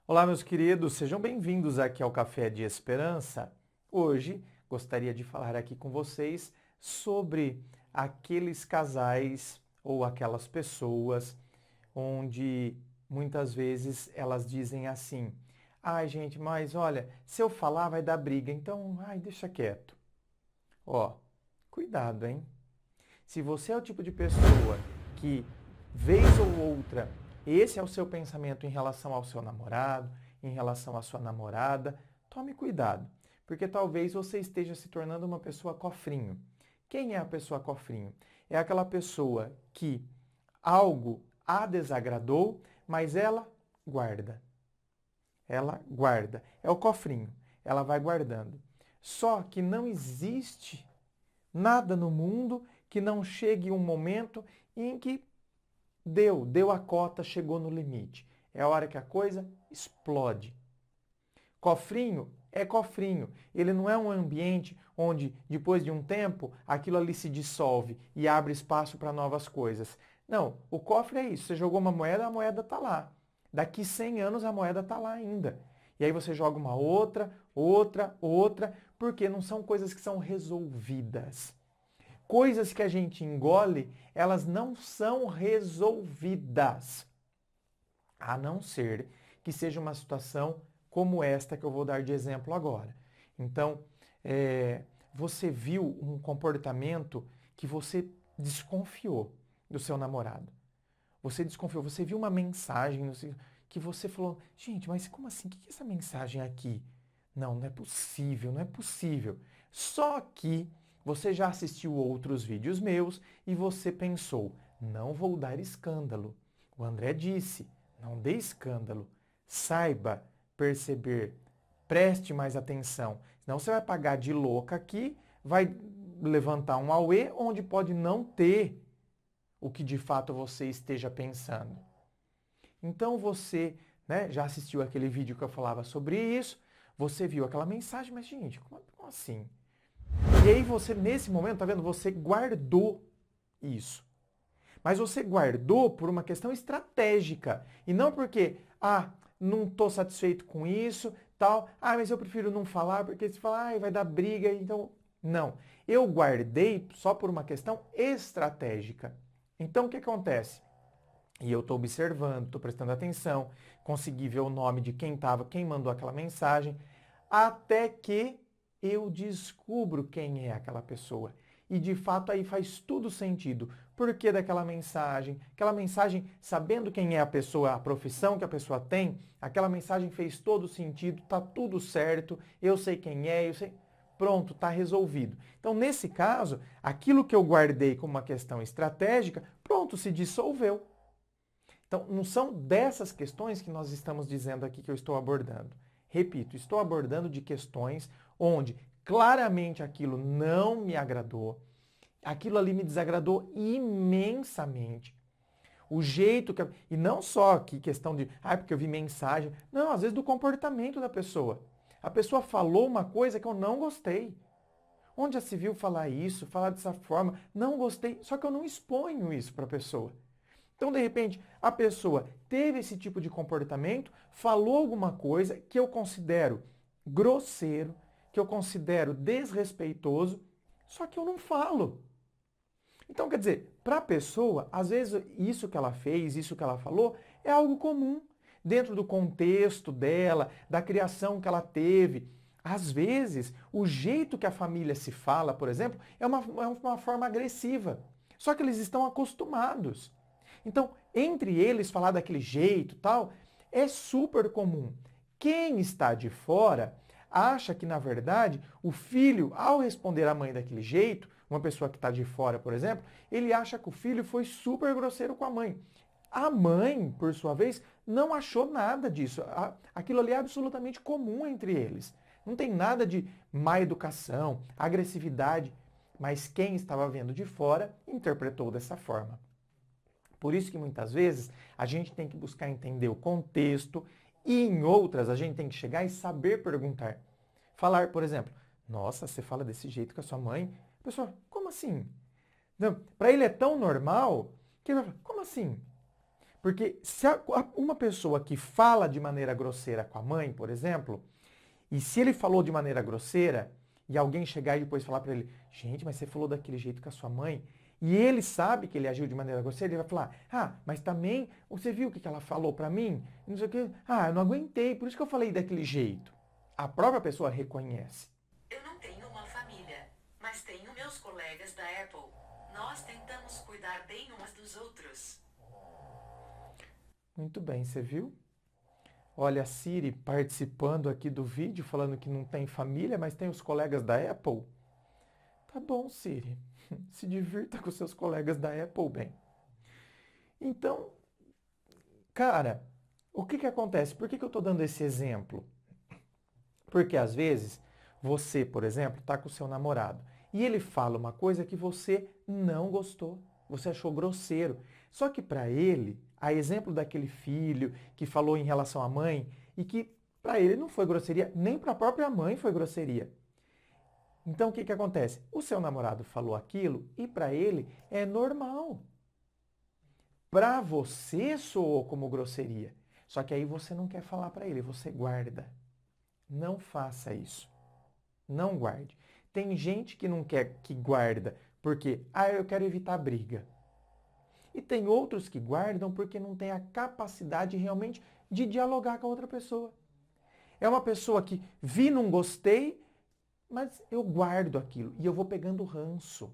Olá, meus queridos, sejam bem-vindos aqui ao Café de Esperança. Hoje gostaria de falar aqui com vocês sobre aqueles casais ou aquelas pessoas onde muitas vezes elas dizem assim: ai, gente, mas olha, se eu falar vai dar briga, então, ai, deixa quieto. Ó, cuidado, hein? Se você é o tipo de pessoa que, vez ou outra, esse é o seu pensamento em relação ao seu namorado, em relação à sua namorada, tome cuidado, porque talvez você esteja se tornando uma pessoa cofrinho. Quem é a pessoa cofrinho? É aquela pessoa que algo a desagradou, mas ela guarda. Ela guarda. É o cofrinho. Ela vai guardando. Só que não existe nada no mundo que não chegue um momento em que deu a cota, chegou no limite. É a hora que a coisa explode. Cofrinho é cofrinho. Ele não é um ambiente onde, depois de um tempo, aquilo ali se dissolve e abre espaço para novas coisas. Não, o cofre é isso. Você jogou uma moeda, a moeda está lá. Daqui 100 anos a moeda está lá ainda. E aí você joga uma outra, porque não são coisas que são resolvidas. Coisas que a gente engole, elas não são resolvidas. A não ser que seja uma situação como esta que eu vou dar de exemplo agora. Então, você viu um comportamento que você desconfiou do seu namorado. Você desconfiou, você viu uma mensagem que você falou, gente, mas como assim? O que é essa mensagem aqui? Não, não é possível, não é possível. Só que você já assistiu outros vídeos meus e você pensou, não vou dar escândalo. O André disse, não dê escândalo. Saiba perceber, preste mais atenção. Senão você vai pagar de louca aqui, vai levantar um auê onde pode não ter o que de fato você esteja pensando. Então você, né, já assistiu aquele vídeo que eu falava sobre isso, você viu aquela mensagem, mas gente, como assim? E aí você, nesse momento, tá vendo? Você guardou isso. Mas você guardou por uma questão estratégica. E não porque, não estou satisfeito com isso, tal. Mas eu prefiro não falar, porque se falar, vai dar briga, então... Não. Eu guardei só por uma questão estratégica. Então, o que acontece? E eu estou observando, estou prestando atenção, consegui ver o nome de quem mandou aquela mensagem, até que eu descubro quem é aquela pessoa. E de fato aí faz tudo sentido. Por que daquela mensagem? Aquela mensagem, sabendo quem é a pessoa, a profissão que a pessoa tem, aquela mensagem fez todo sentido, tá tudo certo, eu sei quem é, eu sei. Pronto, está resolvido. Então, nesse caso, aquilo que eu guardei como uma questão estratégica, pronto, se dissolveu. Então, não são dessas questões que nós estamos dizendo aqui que eu estou abordando. Repito, estou abordando de questões onde claramente aquilo não me agradou, aquilo ali me desagradou imensamente. O jeito que... E não só que questão de, porque eu vi mensagem. Não, às vezes do comportamento da pessoa. A pessoa falou uma coisa que eu não gostei. Onde já se viu falar isso, falar dessa forma? Não gostei, só que eu não exponho isso para a pessoa. Então, de repente, a pessoa teve esse tipo de comportamento, falou alguma coisa que eu considero grosseiro, que eu considero desrespeitoso, só que eu não falo. Então, quer dizer, para a pessoa, às vezes isso que ela fez, isso que ela falou, é algo comum. Dentro do contexto dela, da criação que ela teve. Às vezes, o jeito que a família se fala, por exemplo, é uma forma agressiva. Só que eles estão acostumados. Então, entre eles falar daquele jeito tal, é super comum. Quem está de fora acha que, na verdade, o filho, ao responder à mãe daquele jeito, uma pessoa que está de fora, por exemplo, ele acha que o filho foi super grosseiro com a mãe. A mãe, por sua vez, não achou nada disso. Aquilo ali é absolutamente comum entre eles. Não tem nada de má educação, agressividade, mas quem estava vendo de fora interpretou dessa forma. Por isso que muitas vezes a gente tem que buscar entender o contexto e em outras a gente tem que chegar e saber perguntar. Falar, por exemplo, nossa, você fala desse jeito com a sua mãe? A pessoa, como assim? Para ele é tão normal que ele vai falar, como assim? Porque se uma pessoa que fala de maneira grosseira com a mãe, por exemplo, e se ele falou de maneira grosseira e alguém chegar e depois falar para ele, gente, mas você falou daquele jeito com a sua mãe, e ele sabe que ele agiu de maneira grosseira, ele vai falar, mas também, você viu o que ela falou para mim? Não sei o quê. Eu não aguentei, por isso que eu falei daquele jeito. A própria pessoa reconhece. Eu não tenho uma família, mas tenho meus colegas da Apple. Nós tentamos cuidar bem uns dos outros. Muito bem, você viu? Olha a Siri participando aqui do vídeo, falando que não tem família, mas tem os colegas da Apple. Tá bom, Siri. Se divirta com seus colegas da Apple, bem. Então, cara, o que acontece? Por que eu estou dando esse exemplo? Porque às vezes você, por exemplo, está com o seu namorado e ele fala uma coisa que você não gostou, você achou grosseiro. Só que para ele, a exemplo daquele filho que falou em relação à mãe e que para ele não foi grosseria, nem para a própria mãe foi grosseria. Então o que acontece? O seu namorado falou aquilo e para ele é normal. Para você soou como grosseria. Só que aí você não quer falar para ele, você guarda. Não faça isso. Não guarde. Tem gente que não quer que guarda porque, eu quero evitar briga. E tem outros que guardam porque não tem a capacidade realmente de dialogar com a outra pessoa. É uma pessoa que vi, não gostei, mas eu guardo aquilo e eu vou pegando ranço.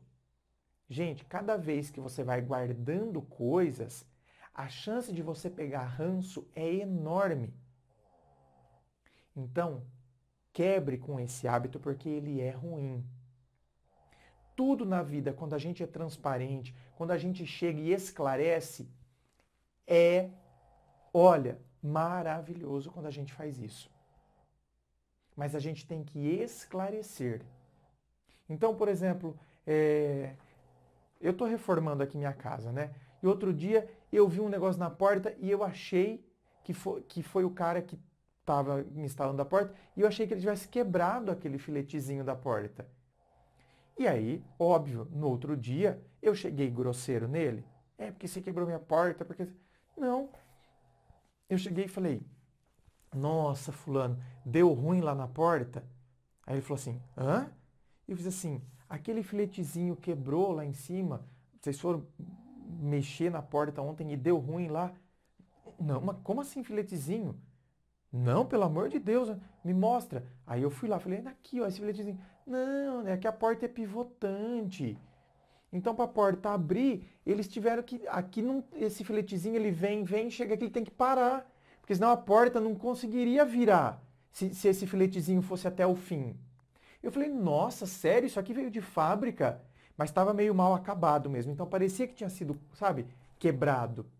Gente, cada vez que você vai guardando coisas, a chance de você pegar ranço é enorme. Então, quebre com esse hábito porque ele é ruim. Tudo na vida, quando a gente é transparente, quando a gente chega e esclarece, olha, maravilhoso quando a gente faz isso. Mas a gente tem que esclarecer. Então, por exemplo, eu estou reformando aqui minha casa, né? E outro dia eu vi um negócio na porta e eu achei que foi o cara que estava instalando a porta e eu achei que ele tivesse quebrado aquele filetezinho da porta. E aí, óbvio, no outro dia eu cheguei grosseiro nele. Porque você quebrou minha porta, porque... Não. Eu cheguei e falei, nossa, fulano, deu ruim lá na porta? Aí ele falou assim, hã? E eu fiz assim, aquele filetezinho quebrou lá em cima, vocês foram mexer na porta ontem e deu ruim lá? Não, mas como assim filetezinho? Não, pelo amor de Deus, me mostra. Aí eu fui lá, falei, aqui, ó, esse filetezinho. Não, é que a porta é pivotante. Então, para a porta abrir, eles tiveram que... Aqui, esse filetezinho, ele vem, chega aqui, ele tem que parar. Porque senão a porta não conseguiria virar se esse filetezinho fosse até o fim. Eu falei, nossa, sério? Isso aqui veio de fábrica? Mas estava meio mal acabado mesmo. Então, parecia que tinha sido, sabe, quebrado.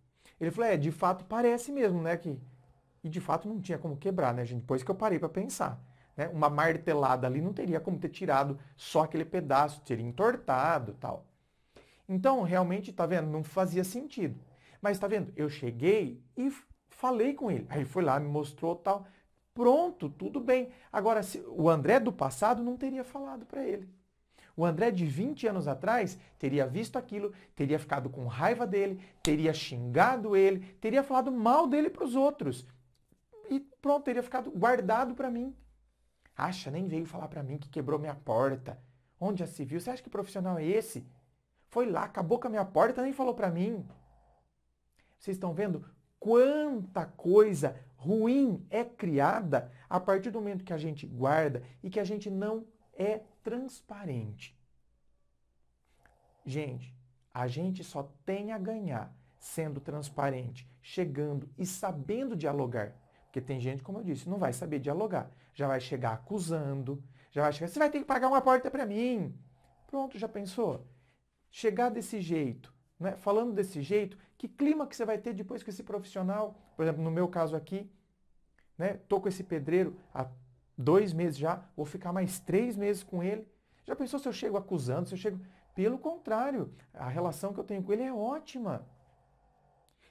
Ele falou, de fato, parece mesmo, né? E de fato não tinha como quebrar, né, gente? Depois que eu parei para pensar. Né? Uma martelada ali não teria como ter tirado só aquele pedaço, teria entortado e tal. Então, realmente, tá vendo? Não fazia sentido. Mas tá vendo? Eu cheguei e falei com ele. Aí ele foi lá, me mostrou tal. Pronto, tudo bem. Agora, o André do passado não teria falado para ele. O André de 20 anos atrás teria visto aquilo, teria ficado com raiva dele, teria xingado ele, teria falado mal dele para os outros. E pronto, teria ficado guardado para mim. Nem veio falar para mim que quebrou minha porta. Onde já se viu? Você acha que profissional é esse? Foi lá, acabou com a minha porta, nem falou para mim. Vocês estão vendo quanta coisa ruim é criada a partir do momento que a gente guarda e que a gente não é transparente. Gente, a gente só tem a ganhar sendo transparente, chegando e sabendo dialogar. Porque tem gente, como eu disse, não vai saber dialogar. Já vai chegar acusando, já vai chegar, você vai ter que pagar uma porta para mim. Pronto, já pensou? Chegar desse jeito, né? Falando desse jeito, que clima que você vai ter depois com esse profissional? Por exemplo, no meu caso aqui, né? Tô com esse pedreiro há 2 meses já, vou ficar mais 3 meses com ele. Já pensou se eu chego acusando, se eu chego... Pelo contrário, a relação que eu tenho com ele é ótima.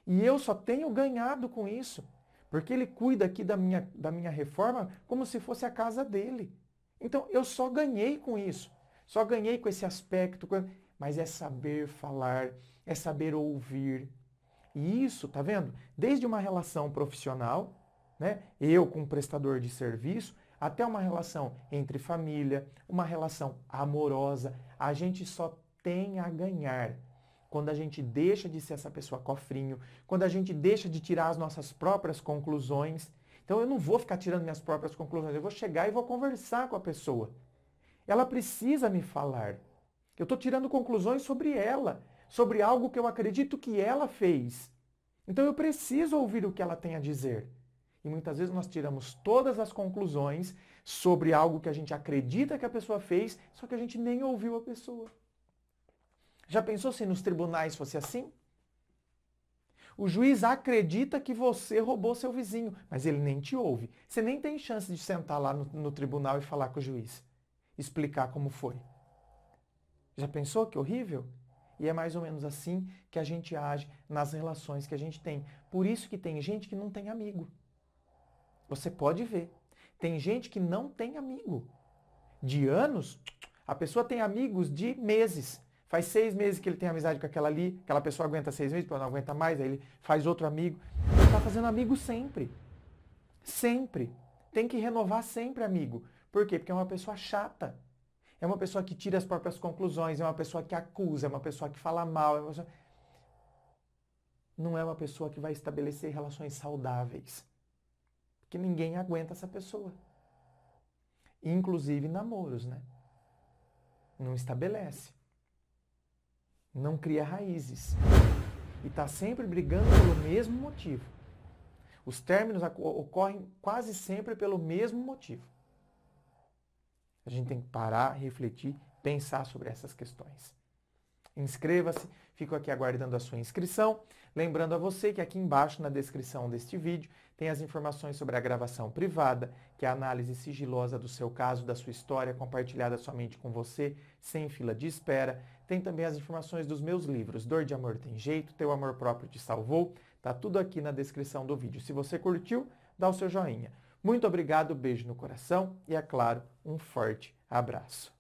E eu só tenho ganhado com isso. Porque ele cuida aqui da minha reforma como se fosse a casa dele. Então, eu só ganhei com isso. Só ganhei com esse aspecto. Mas é saber falar, é saber ouvir, E isso, tá vendo? Desde uma relação profissional, né? Eu com um prestador de serviço, até uma relação entre família, uma relação amorosa, a gente só tem a ganhar quando a gente deixa de ser essa pessoa cofrinho, quando a gente deixa de tirar as nossas próprias conclusões. Então eu não vou ficar tirando minhas próprias conclusões, eu vou chegar e vou conversar com a pessoa. Ela precisa me falar. Eu estou tirando conclusões sobre ela, sobre algo que eu acredito que ela fez. Então eu preciso ouvir o que ela tem a dizer. E muitas vezes nós tiramos todas as conclusões sobre algo que a gente acredita que a pessoa fez, só que a gente nem ouviu a pessoa. Já pensou se nos tribunais fosse assim? O juiz acredita que você roubou seu vizinho, mas ele nem te ouve. Você nem tem chance de sentar lá no tribunal e falar com o juiz, explicar como foi. Já pensou que horrível? E é mais ou menos assim que a gente age nas relações que a gente tem. Por isso que tem gente que não tem amigo. Você pode ver. Tem gente que não tem amigo. De anos, a pessoa tem amigos de meses. Faz 6 meses que ele tem amizade com aquela ali, aquela pessoa aguenta 6 meses, depois não aguenta mais, aí ele faz outro amigo. Ele está fazendo amigo sempre. Sempre. Tem que renovar sempre amigo. Por quê? Porque é uma pessoa chata. É uma pessoa que tira as próprias conclusões, é uma pessoa que acusa, é uma pessoa que fala mal. Não é uma pessoa que vai estabelecer relações saudáveis. Porque ninguém aguenta essa pessoa. Inclusive namoros, né? Não estabelece. Não cria raízes. E está sempre brigando pelo mesmo motivo. Os términos ocorrem quase sempre pelo mesmo motivo. A gente tem que parar, refletir, pensar sobre essas questões. Inscreva-se, fico aqui aguardando a sua inscrição. Lembrando a você que aqui embaixo na descrição deste vídeo tem as informações sobre a gravação privada, que é a análise sigilosa do seu caso, da sua história, compartilhada somente com você, sem fila de espera. Tem também as informações dos meus livros, Dor de Amor Tem Jeito, Teu Amor Próprio Te Salvou. Tá tudo aqui na descrição do vídeo. Se você curtiu, dá o seu joinha. Muito obrigado, beijo no coração e, é claro, um forte abraço.